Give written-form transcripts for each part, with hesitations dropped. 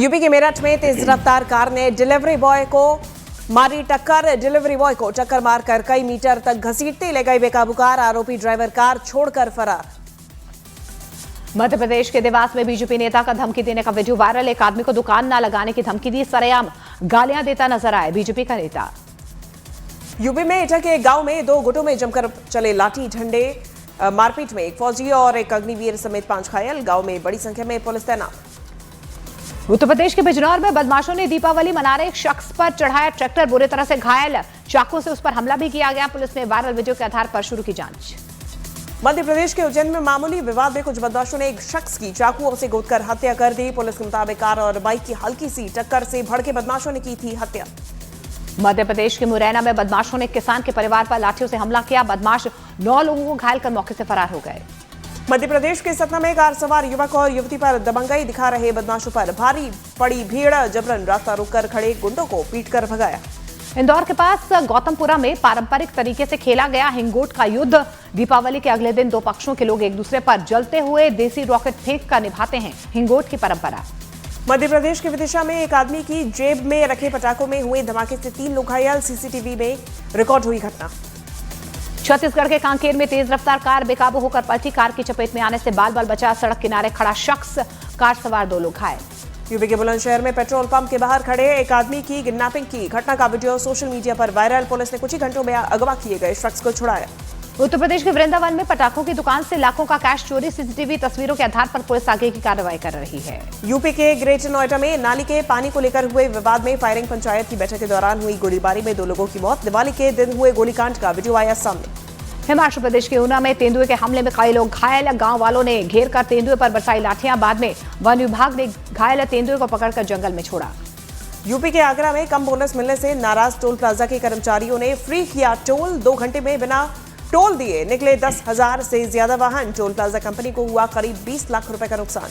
UP के मेरठ में तेज रफ्तार कार ने डिलीवरी बॉय को मारी टक्कर। डिलीवरी बॉय को टक्कर मारकर कई मीटर तक घसीटते ले गई बेकाबू कार। आरोपी ड्राइवर कार छोड़कर फरार। मध्य प्रदेश के देवास में बीजेपी नेता का धमकी देने का वीडियो वायरल। एक आदमी को दुकान न लगाने की धमकी दी, सरेआम गालियां देता नजर आए बीजेपी का नेता। यूपी में एटा के गांव में दो गुटों में जमकर चले लाठी डंडे मारपीट में एक फौजी और एक अग्निवीर समेत 5 घायल। गांव में बड़ी संख्या में पुलिस तैनात। उत्तर प्रदेश के बिजनौर में बदमाशों ने दीपावली मना रहे एक शख्स पर चढ़ाया ट्रैक्टर, बुरी तरह से घायल। चाकू से उस पर हमला भी किया गया। पुलिस ने वायरल वीडियो के आधार पर शुरू की जांच। मध्य प्रदेश के उज्जैन में मामूली विवाद में कुछ बदमाशों ने एक शख्स की चाकुओं से गोदकर हत्या कर दी। पुलिस के मुताबिक कार और बाइक की हल्की सी टक्कर से भड़के बदमाशों ने की थी हत्या। मध्य प्रदेश के मुरैना में बदमाशों ने किसान के परिवार पर लाठियों से हमला किया। बदमाश 9 लोगों को घायल कर मौके से फरार हो गए। मध्य प्रदेश के सतना में कार सवार युवक और युवती पर दबंगई दिखा रहे बदमाशों पर भारी पड़ी भीड़। जबरन रास्ता रोककर खड़े गुंडों को पीटकर भगाया। इंदौर के पास गौतमपुरा में पारंपरिक तरीके से खेला गया हिंगोट का युद्ध। दीपावली के अगले दिन दो पक्षों के लोग एक दूसरे पर जलते हुए देसी रॉकेट फेंक कर निभाते हैं हिंगोट की परंपरा। मध्य प्रदेश के विदिशा में एक आदमी की जेब में रखे पटाखों में हुए धमाके से 3 लोग घायल। सीसीटीवी में रिकॉर्ड हुई घटना। छत्तीसगढ़ के कांकेर में तेज रफ्तार कार बेकाबू होकर पलटी। कार की चपेट में आने से बाल बाल बचा। सड़क किनारे खड़ा शख्स, कार सवार 2 लोग घायल। यूपी के बुलंदशहर में पेट्रोल पंप के बाहर खड़े एक आदमी की किडनैपिंग की घटना का वीडियो सोशल मीडिया पर वायरल। पुलिस ने कुछ ही घंटों में अगवा किए गए शख्स को छुड़ाया। उत्तर प्रदेश के वृंदावन में पटाखों की दुकान से लाखों का कैश चोरी। सीसीटीवी तस्वीरों के आधार पर पुलिस आगे की कार्रवाई कर रही है। यूपी के ग्रेटर नोएडा में नाली के पानी को लेकर हुए विवाद में फायरिंग। पंचायत की बैठक के दौरान हुई गोलीबारी में 2 लोगों की मौत। दिवाली के दिन हुए गोलीकांड का वीडियो आया सामने। हिमाचल प्रदेश के ऊना में तेंदुए के हमले में कई लोग घायल। गांव वालों ने घेर कर तेंदुए पर बरसाई लाठियां। बाद में वन विभाग ने घायल तेंदुए को पकड़कर जंगल में छोड़ा। यूपी के आगरा में कम बोनस मिलने से नाराज टोल प्लाजा के कर्मचारियों ने फ्री किया टोल। 2 घंटे में बिना टोल दिए निकले 10,000 से ज्यादा वाहन। टोल प्लाजा कंपनी को हुआ करीब 20 लाख रुपए का नुकसान।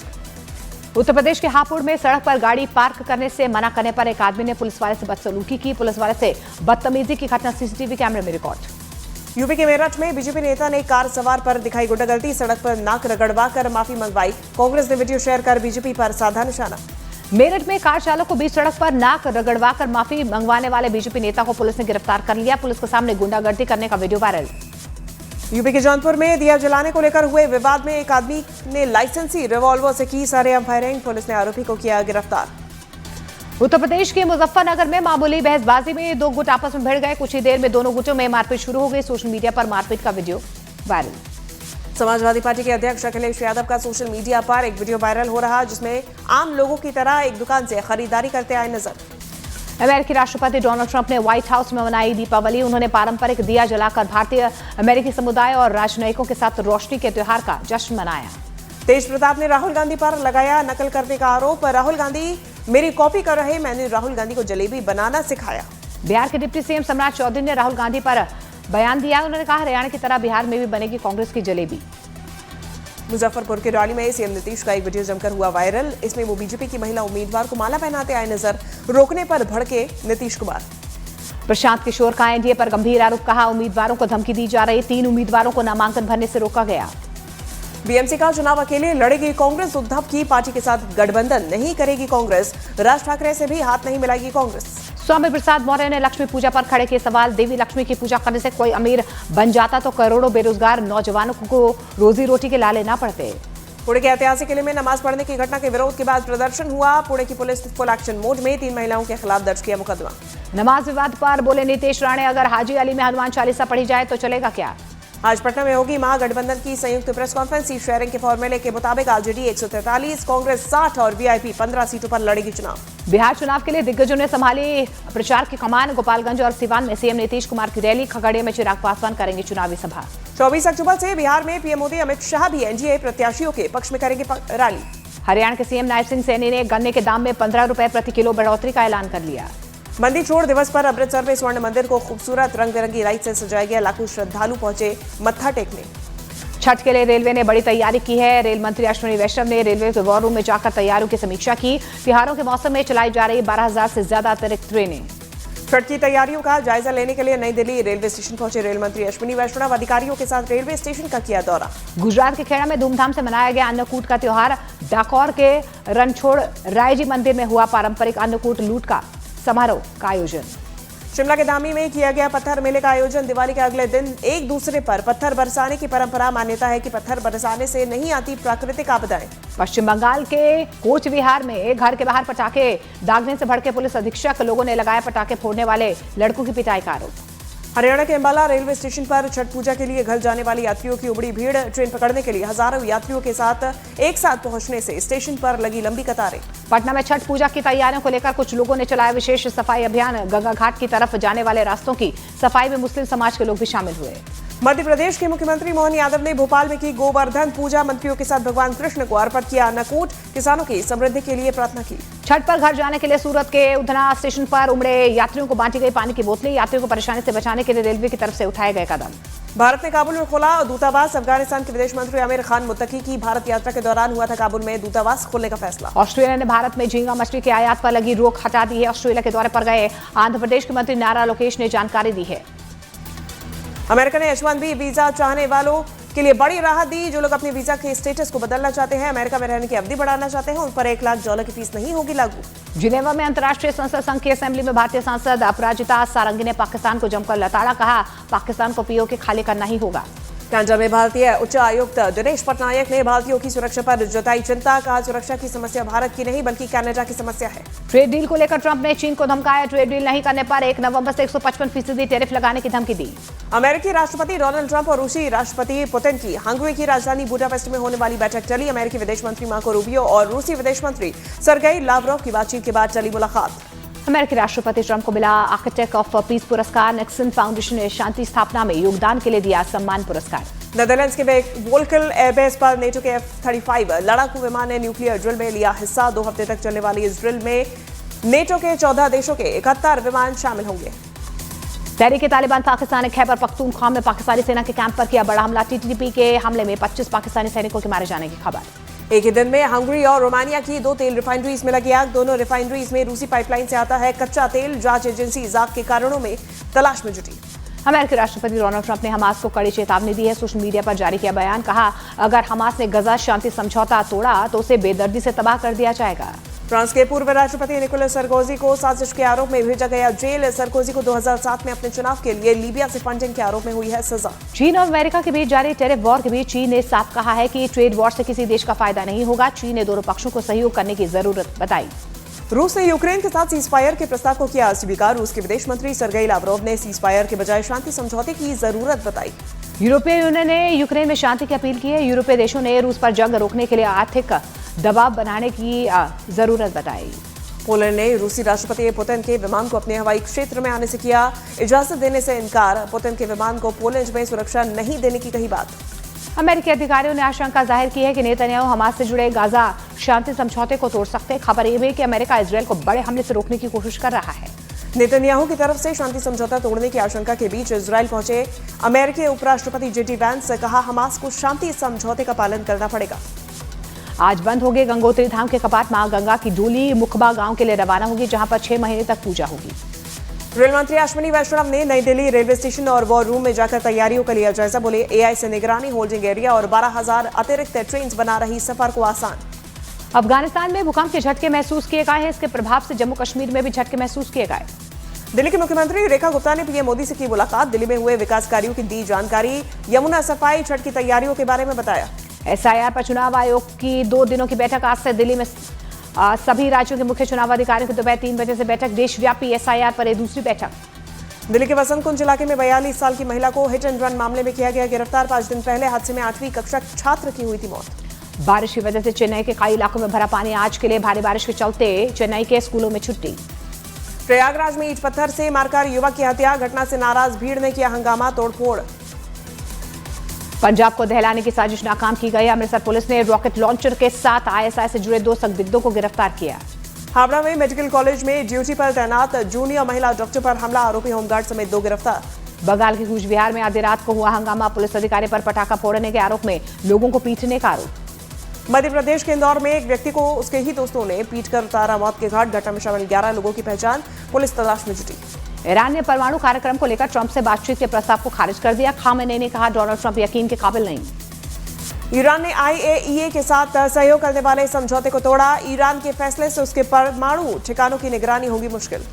उत्तर प्रदेश के हापुड़ में सड़क पर गाड़ी पार्क करने से मना करने पर एक आदमी ने पुलिस वाले से बदसलूकी की। पुलिस वाले से बदतमीजी की घटना सीसीटीवी कैमरे में रिकॉर्ड। यूपी के मेरठ में बीजेपी नेता ने कार सवार पर दिखाई गुंडागर्दी। सड़क पर नाक रगड़वा कर माफी मंगवाई। कांग्रेस ने वीडियो शेयर कर बीजेपी पर साधा निशाना। मेरठ में कार चालक को बीच सड़क पर नाक रगड़वा कर माफी मंगवाने वाले बीजेपी नेता को पुलिस ने गिरफ्तार कर लिया। पुलिस के सामने गुंडागर्दी करने का वीडियो वायरल। यूपी के जौनपुर में दिया जलाने को लेकर हुए विवाद में एक आदमी ने लाइसेंसी रिवॉल्वर से की सरेआम फायरिंग। पुलिस ने आरोपी को किया गिरफ्तार। उत्तर प्रदेश के मुजफ्फरनगर में मामूली बहसबाजी में 2 गुट आपस में भिड़ गए। कुछ ही देर में दोनों गुटों में मारपीट शुरू हो गई। सोशल मीडिया पर मारपीट का वीडियो वायरल। समाजवादी पार्टी के अध्यक्ष अखिलेश यादव का सोशल मीडिया पर एक वीडियो वायरल हो रहा जिसमें आम लोगों की तरह एक दुकान से खरीदारी करते आए नजर। अमेरिकी राष्ट्रपति डोनाल्ड ट्रंप ने व्हाइट हाउस में मनाई दीपावली। उन्होंने पारंपरिक दिया जलाकर भारतीय अमेरिकी समुदाय और राजनयिकों के साथ रोशनी के त्योहार का जश्न मनाया। तेज प्रताप ने राहुल गांधी पर लगाया नकल करने का आरोप। राहुल गांधी मेरी कॉपी कर रहे, मैंने राहुल गांधी को जलेबी बनाना सिखाया। बिहार के डिप्टी सीएम सम्राट चौधरी ने राहुल गांधी पर बयान दिया। उन्होंने कहा हरियाणा की तरह बिहार में भी बनेगी कांग्रेस की जलेबी। मुजफ्फरपुर के रैली में सीएम नीतीश का एक वीडियो जमकर हुआ वायरल। इसमें वो बीजेपी की महिला उम्मीदवार को माला पहनाते आए नजर। रोकने पर भड़के नीतीश कुमार। प्रशांत किशोर का एनडीए पर गंभीर आरोप। कहा उम्मीदवारों को धमकी दी जा रही। 3 उम्मीदवारों को नामांकन भरने से रोका गया। बीएमसी का चुनाव अकेले लड़ेगी कांग्रेस। उद्धव की पार्टी के साथ गठबंधन नहीं करेगी कांग्रेस। राज ठाकरे से भी हाथ नहीं मिलाएगी कांग्रेस। स्वामी प्रसाद मौर्य ने लक्ष्मी पूजा पर खड़े किए सवाल। देवी लक्ष्मी की पूजा करने से कोई अमीर बन जाता तो करोड़ों बेरोजगार नौजवानों को रोजी रोटी के लाले ना पड़ते। पुणे के ऐतिहासिक किले में नमाज पढ़ने की घटना के विरोध के बाद प्रदर्शन हुआ। पुणे की पुलिस फुल एक्शन मोड में 3 महिलाओं के खिलाफ दर्ज किया मुकदमा। नमाज विवाद पर बोले नीतीश राणे, अगर हाजी अली में हनुमान चालीसा पढ़ी जाए तो चलेगा क्या। आज पटना में होगी महागठबंधन की संयुक्त प्रेस कॉन्फ्रेंस। सीट शेयरिंग के फॉर्मूले के मुताबिक आरजेडी 143, कांग्रेस 60 और वीआईपी 15 सीटों पर लड़ेगी चुनाव। बिहार चुनाव के लिए दिग्गजों ने संभाली प्रचार की कमान। गोपालगंज और सिवान में सीएम नीतीश कुमार की रैली। खगड़िया में चिराग पासवान करेंगे चुनावी सभा। 24 अक्टूबर से बिहार में पीएम मोदी, अमित शाह भी एनडीए प्रत्याशियों के पक्ष में करेंगे रैली। हरियाणा के सीएम नायब सिंह सैनी ने गन्ने के दाम में 15 रुपए प्रति किलो बढ़ोतरी का ऐलान कर लिया। मंदी छोड़ दिवस पर अमृतसर में स्वर्ण मंदिर को खूबसूरत रंग बिरंगी लाइट से सजाया गया। लाखों श्रद्धालु पहुंचे मत्था टेकने। छठ के लिए रेलवे ने बड़ी तैयारी की है। रेल मंत्री अश्विनी वैष्णव ने रेलवे के वॉर रूम में जाकर तैयारियों की समीक्षा की। त्योहारों के मौसम में चलाई जा रही 12,000 से ज्यादा अतिरिक्त ट्रेनें। छठ की तैयारियों का जायजा लेने के लिए नई दिल्ली रेलवे स्टेशन पहुंचे रेल मंत्री अश्विनी वैष्णव। अधिकारियों के साथ रेलवे स्टेशन का किया दौरा। गुजरात के खेड़ा में धूमधाम से मनाया गया अन्नकूट का त्योहार। डाकोर के रणछोड़ रायजी मंदिर में हुआ पारंपरिक अन्नकूट लूट का समारोह का आयोजन। शिमला के धामी में किया गया पत्थर मेले का आयोजन। दिवाली के अगले दिन एक दूसरे पर पत्थर बरसाने की परंपरा। मान्यता है कि पत्थर बरसाने से नहीं आती प्राकृतिक आपदाएं। पश्चिम बंगाल के कोच विहार में घर के बाहर पटाखे दागने से भड़के पुलिस अधीक्षक। लोगों ने लगाया पटाखे फोड़ने वाले लड़कों की पिटाई का आरोप। हरियाणा के अंबाला रेलवे स्टेशन पर छठ पूजा के लिए घर जाने वाले यात्रियों की उमड़ी भीड़। ट्रेन पकड़ने के लिए हजारों यात्रियों के साथ एक साथ पहुंचने से स्टेशन पर लगी लंबी कतारें। पटना में छठ पूजा की तैयारियों को लेकर कुछ लोगों ने चलाया विशेष सफाई अभियान। गंगा घाट की तरफ जाने वाले रास्तों की सफाई में मुस्लिम समाज के लोग भी शामिल हुए। मध्य प्रदेश के मुख्यमंत्री मोहन यादव ने भोपाल में की गोवर्धन पूजा। मंत्रियों के साथ भगवान कृष्ण को अर्पित किया अन्नकूट। किसानों की समृद्धि के लिए प्रार्थना की। छठ पर घर जाने के लिए सूरत के उधना स्टेशन पर उमड़े यात्रियों को बांटी गई पानी की बोतलें। यात्रियों को परेशानी से बचाने के लिए रेलवे की तरफ से उठाए गए कदम। भारत ने काबुल में खोला दूतावास। अफगानिस्तान के विदेश मंत्री आमिर खान मुत्तकी की भारत यात्रा के दौरान हुआ था काबुल में दूतावास खोलने का फैसला। ऑस्ट्रेलिया ने भारत में झींगा मछली के आयात पर लगी रोक हटा दी है। ऑस्ट्रेलिया के दौरे पर गए आंध्र प्रदेश के मंत्री नारा लोकेश ने जानकारी दी है। अमेरिका ने H-1B वीजा चाहने वालों के लिए बड़ी राहत दी। जो लोग अपने वीजा के स्टेटस को बदलना चाहते हैं, अमेरिका में रहने की अवधि बढ़ाना चाहते हैं, उन पर $1 लाख की फीस नहीं होगी लागू। जिनेवा में अंतर्राष्ट्रीय संसद संघ की असेंबली में भारतीय सांसद अपराजिता सारंगी ने पाकिस्तान को जमकर लताड़ा। कहा पाकिस्तान को पीओके खाली करना ही होगा। कैंटर में भारतीय उच्च आयुक्त दिनेश पटनायक ने भारतीयों की सुरक्षा पर जताई चिंता। कहा सुरक्षा की समस्या भारत की नहीं बल्कि कनाडा की समस्या है। ट्रेड डील को लेकर ट्रंप ने चीन को धमकाया। ट्रेड डील नहीं करने पर 1 नवंबर से 155% टैरिफ लगाने की धमकी दी। अमेरिकी राष्ट्रपति डोनाल्ड ट्रंप और रूसी राष्ट्रपति पुतिन की हंगरी की राजधानी बुडापेस्ट में होने वाली बैठक चली। अमेरिकी विदेश मंत्री मार्को रूबियो और रूसी विदेश मंत्री सर्गेई लावरोव की बातचीत के बाद चली मुलाकात। अमेरिकी राष्ट्रपति ट्रंप को मिला आर्किटेक्ट ऑफ पीस पुरस्कार। निक्सन फाउंडेशन ने शांति स्थापना में योगदान के लिए दिया सम्मान पुरस्कार। नेदरलैंड्स के वोल्कल एयरबेस पर नेटो के F-35 लड़ाकू विमान ने न्यूक्लियर ड्रिल में लिया हिस्सा। 2 हफ्ते तक चलने वाली इस ड्रिल में नेटो के 14 देशों के 71 विमान शामिल होंगे। तहरीक तालिबान पाकिस्तान ने खैबर पख्तूनख्वा में पाकिस्तानी सेना के कैंप पर किया बड़ा हमला। टीटीपी के हमले में 25 पाकिस्तानी सैनिकों के मारे जाने की खबर। एक ही दिन में हंगरी और रोमानिया की 2 तेल रिफाइनरीज में लगी आग। दोनों रिफाइनरीज में रूसी पाइपलाइन से आता है कच्चा तेल। जांच एजेंसी इस आग के कारणों में तलाश में जुटी। अमेरिकी राष्ट्रपति डोनाल्ड ट्रंप ने हमास को कड़ी चेतावनी दी है। सोशल मीडिया पर जारी किया बयान। कहा अगर हमास ने गजा शांति समझौता तोड़ा तो उसे बेदर्दी से तबाह कर दिया जाएगा। फ्रांस के पूर्व राष्ट्रपति निकोलस सरकोजी को साजिश के आरोप में भेजा गया जेल। सरकोजी को 2007 में अपने चुनाव के लिए लीबिया से फंडिंग के आरोप में हुई है सजा। चीन और अमेरिका के बीच जारी टैरिफ वॉर के बीच चीन ने साफ कहा है कि ट्रेड वॉर से किसी देश का फायदा नहीं होगा। चीन ने दोनों पक्षों को सहयोग करने की जरूरत बताई। रूस ने यूक्रेन के साथ सीजफायर के प्रस्ताव को किया स्वीकार। रूस के विदेश मंत्री सर्गेई लावरोव ने सीजफायर के बजाय शांति समझौते की जरूरत बताई। यूरोपीय यूनियन ने यूक्रेन में शांति की अपील की है। यूरोपीय देशों ने रूस पर जंग रोकने के लिए आर्थिक दबाव बनाने की जरूरत बताई। पोलैंड ने रूसी राष्ट्रपति पुतिन के विमान को अपने हवाई क्षेत्र में आने से किया इजाजत देने से इनकार। पुतिन के विमान को पोलैंड में सुरक्षा नहीं देने की कही बात। अमेरिकी अधिकारियों ने आशंका जाहिर की है कि नेतन्याहू हमास से जुड़े गाजा शांति समझौते को तोड़ सकते हैं। खबर यह है कि अमेरिका इजरायल को बड़े हमले से रोकने की कोशिश कर रहा है। नेतन्याहू की तरफ से शांति समझौता तोड़ने की आशंका के बीच इजरायल पहुंचे अमेरिकी उपराष्ट्रपति JD वैंस ने कहा हमास को शांति समझौते का पालन करना पड़ेगा। आज बंद हो गए गंगोत्री धाम के कपाट। मां गंगा की डोली मुखबा गांव के लिए रवाना होगी, जहां पर 6 महीने तक पूजा होगी। रेल मंत्री अश्विनी वैष्णव ने नई दिल्ली रेलवे स्टेशन और वॉर रूम में जाकर तैयारियों का लिया जायजा। बोले AI से निगरानी, होल्डिंग एरिया और 12,000 अतिरिक्त ट्रेन बना रही सफर को आसान। अफगानिस्तान में भूकंप के झटके महसूस किए गए हैं। इसके प्रभाव से जम्मू कश्मीर में भी झटके महसूस किए गए। दिल्ली की मुख्यमंत्री रेखा गुप्ता ने पीएम मोदी से की मुलाकात। दिल्ली में हुए विकास कार्यों की दी जानकारी। यमुना सफाई छठ की तैयारियों के बारे में बताया। SIR पर चुनाव आयोग की 2 दिनों की बैठक आज से दिल्ली में सभी राज्यों के मुख्य चुनाव अधिकारियों की दोपहर 3 बजे से बैठक। देशव्यापी SIR पर दूसरी बैठक। दिल्ली के वसंत कुंज इलाके में 42 साल की महिला को हिट एंड रन मामले में किया गया गिरफ्तार। 5 दिन पहले हादसे में 8वीं कक्षा छात्र की हुई थी मौत। बारिश की वजह से चेन्नई के कई इलाकों में भरा पानी। आज के लिए भारी बारिश के चलते चेन्नई के स्कूलों में छुट्टी। प्रयागराज में ईंट पत्थर से मारकर युवक की हत्या। घटना से नाराज भीड़ ने किया हंगामा, तोड़फोड़। पंजाब को दहलाने की साजिश नाकाम की गई। अमृतसर पुलिस ने रॉकेट लॉन्चर के साथ ISI से जुड़े 2 संदिग्धों को गिरफ्तार किया। हावड़ा में मेडिकल कॉलेज में ड्यूटी पर तैनात जूनियर महिला डॉक्टर पर हमला। आरोपी होमगार्ड समेत 2 गिरफ्तार। बंगाल के कूच बिहार में आधी रात को हुआ हंगामा। पुलिस अधिकारी पर पटाखा फोड़ने के आरोप में लोगों को पीटने का आरोप। मध्य प्रदेश के इंदौर में एक व्यक्ति को उसके ही दोस्तों ने पीटकर उतारा मौत के घाट। घटना में शामिल 11 लोगों की पहचान। पुलिस तलाश में जुटी। ईरान ने परमाणु कार्यक्रम को लेकर ट्रंप से बातचीत के प्रस्ताव को खारिज कर दिया। खामेनेई ने कहा डोनाल्ड ट्रंप यकीन के काबिल नहीं। ईरान ने IAEA के साथ सहयोग करने वाले समझौते को तोड़ा। ईरान के फैसले से उसके परमाणु ठिकानों की निगरानी होगी मुश्किल।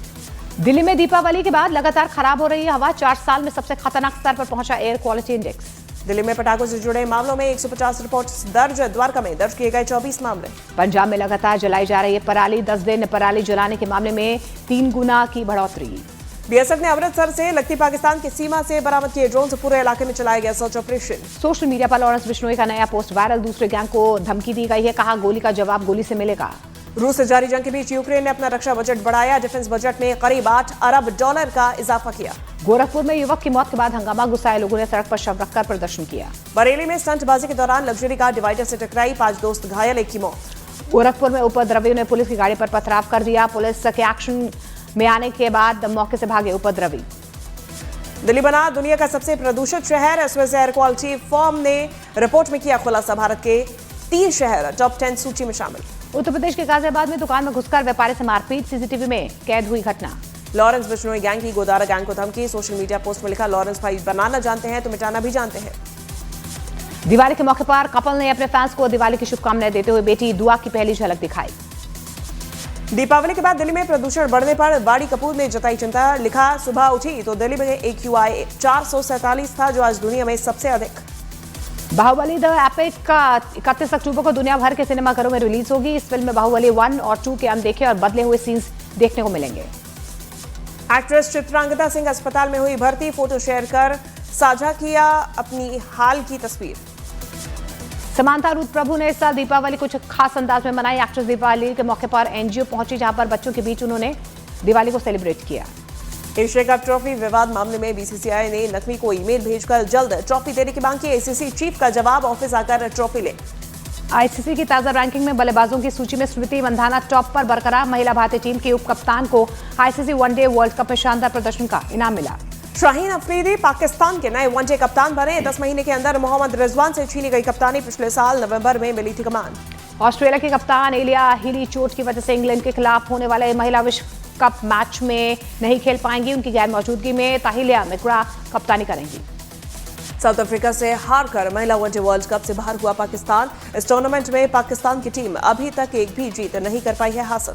दिल्ली में दीपावली के बाद लगातार खराब हो रही है हवा। 4 साल में सबसे खतरनाक स्तर पर पहुंचा एयर क्वालिटी इंडेक्स। दिल्ली में पटाखों से जुड़े मामलों में 150 रिपोर्ट्स दर्ज। द्वारका में दर्ज किए गए 24 मामले। पंजाब में लगातार जलाई जा रही है पराली। 10 दिन पराली जलाने के मामले में 3 गुना की बढ़ोतरी। BSF ने अमृतसर से लगती पाकिस्तान की सीमा से बरामद किए ड्रोन से पूरे इलाके में चलाया गया सर्च ऑपरेशन। सोशल मीडिया पर लॉरेंस बिश्नोई का नया पोस्ट वायरल। दूसरे गैंग को धमकी दी गई है, कहा गोली का जवाब गोली से मिलेगा। रूस से जारी जंग के बीच यूक्रेन ने अपना रक्षा बजट बढ़ाया। डिफेंस बजट में करीब $8 अरब का इजाफा किया। गोरखपुर में युवक की मौत के बाद हंगामा, गुस्साए लोगों ने सड़क पर शव रखकर प्रदर्शन किया। बरेली में स्टंटबाजी के दौरान लग्जरी कार डिवाइडर से टकराई। 5 दोस्त घायल, 1 की मौत। गोरखपुर में उपद्रवियों ने पुलिस की गाड़ी पर पथराव कर दिया। पुलिस के एक्शन में आने के बाद मौके से भागे उपद्रवी। दिल्ली बना दुनिया का सबसे प्रदूषित शहर। स्विस एयर क्वालिटी फर्म ने रिपोर्ट में किया खुलासा। भारत के 3 शहर टॉप 10 सूची में शामिल। उत्तर प्रदेश के गाजियाबाद में दुकान में घुसकर व्यापारी से मारपीट। सीसीटीवी में कैद हुई घटना। लॉरेंस बिश्नोई गैंग की गोदारा गैंग को धमकी। सोशल मीडिया पोस्ट में लिखा लॉरेंस भाई बनाना जानते हैं तो मिटाना भी जानते हैं। दिवाली के मौके पर कपल ने अपने फैंस को दिवाली की शुभकामनाएं देते हुए बेटी दुआ की पहली झलक दिखाई। दीपावली के बाद दिल्ली में प्रदूषण बढ़ने पर वाणी कपूर ने जताई चिंता। लिखा सुबह उठी तो दिल्ली में AQI 447 था, जो आज दुनिया में सबसे अधिक। बाहुबली द एपिक का 31 अक्टूबर को दुनिया भर के सिनेमाघरों में रिलीज होगी। इस फिल्म में बाहुबली 1 और 2 के अनदेखे और बदले हुए सीन्स देखने को मिलेंगे। एक्ट्रेस चित्रांगदा सिंह अस्पताल में हुई भर्ती। फोटो शेयर कर साझा किया अपनी हाल की तस्वीर। समांथा रूथ प्रभु ने इस साल दीपावली कुछ खास अंदाज में मनाई। एक्ट्रेस दीपावली के मौके पर NGO पहुंची, जहां पर बच्चों के बीच उन्होंने दिवाली को सेलिब्रेट किया। एशिया कप ट्रॉफी विवाद मामले में BCCI ने नकवी को ईमेल भेजकर जल्द ट्रॉफी देने की मांग की। ACC चीफ का जवाब, ऑफिस आकर ट्रॉफी ले। ICC की ताजा रैंकिंग में बल्लेबाजों की सूची में स्मृति मंधाना टॉप पर बरकरार। महिला भारतीय टीम के उप कप्तान को ICC वनडे वर्ल्ड कप में शानदार प्रदर्शन का इनाम मिला। शाहीन अफरीदी पाकिस्तान के नए वनडे कप्तान बने। 10 महीने के अंदर मोहम्मद रिजवान से छीनी गई कप्तानी पिछले साल नवंबर में मिली थी कमान। ऑस्ट्रेलिया के कप्तान एलिया हीली चोट की वजह से इंग्लैंड के खिलाफ होने वाले महिला विश्व कप मैच में नहीं खेल पाएंगी। उनकी गैर मौजूदगी में ताहिलिया मिक्रा कप्तानी करेंगी। साउथ अफ्रीका से हारकर महिला वनडे वर्ल्ड कप से बाहर हुआ पाकिस्तान। इस टूर्नामेंट में पाकिस्तान की टीम अभी तक एक भी जीत नहीं कर पाई है हासिल।